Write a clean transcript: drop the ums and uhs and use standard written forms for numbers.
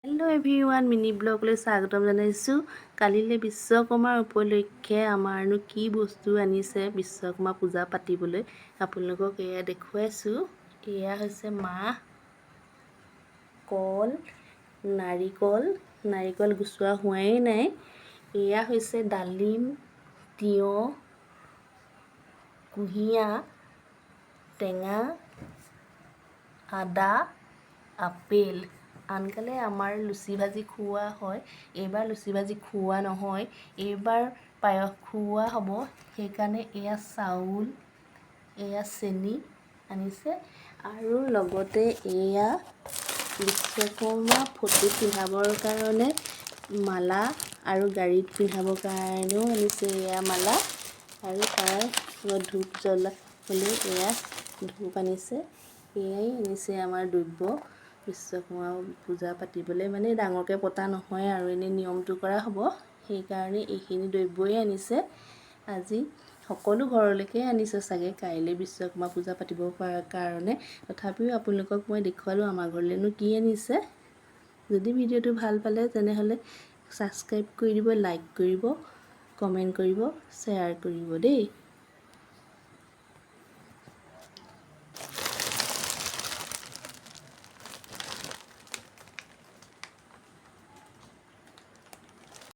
Hello' everyone, mini ব্লগলৈ স্বাগতম জনাইছোঁ। কালিলৈ বিশ্বকৰ্মাৰ উপলক্ষে আমাৰনো কি বস্তু আনিছে বিশ্বকৰ্মা পূজা পাতিবলৈ আপোনালোকক এয়া দেখুৱাইছোঁ। এয়া হৈছে মাহ, কল, নাৰিকল গুচোৱা হোৱাই নাই। এয়া হৈছে ডালিম, তিয়ঁহ, কুঁহিয়াৰ, টেঙা, আদা, আপেল। আনকালে আমাৰ লুচি ভাজি খুওৱা হয়, এইবাৰ লুচি ভাজি খুওৱা নহয়, এইবাৰ পায়স খুওৱা হ'ব। সেইকাৰণে এয়া চাউল, এয়া চেনি আনিছে আৰু লগতে এয়া বিশ্বকৰ্মা ফটোত পিন্ধাবৰ কাৰণে মালা আৰু গাড়ীত পিন্ধাবৰ কাৰণেও আনিছে এয়া মালা আৰু তাৰ ধূপ জ্বলাবলৈ এয়া ধূপ আনিছে। এয়াই আনিছে আমাৰ দ্ৰব্য। বিশ্বকৰ্মা পূজা পাতিবলৈ মানে ডাঙৰকৈ পতা নহয় আৰু এনেই নিয়মটো কৰা হ'ব, সেইকাৰণে এইখিনি দ্ৰব্যই আনিছে। আজি সকলো ঘৰলৈকে আনিছে চাগে কাইলৈ বিশ্বকৰ্মা পূজা পাতিব পৰাৰ কাৰণে। তথাপিও আপোনালোকক মই দেখুৱালোঁ আমাৰ ঘৰলৈনো কি আনিছে। যদি ভিডিঅ'টো ভাল পালে তেনেহ'লে ছাবস্ক্ৰাইব কৰি দিব, লাইক কৰিব, কমেণ্ট কৰিব, শ্বেয়াৰ কৰিব দেই।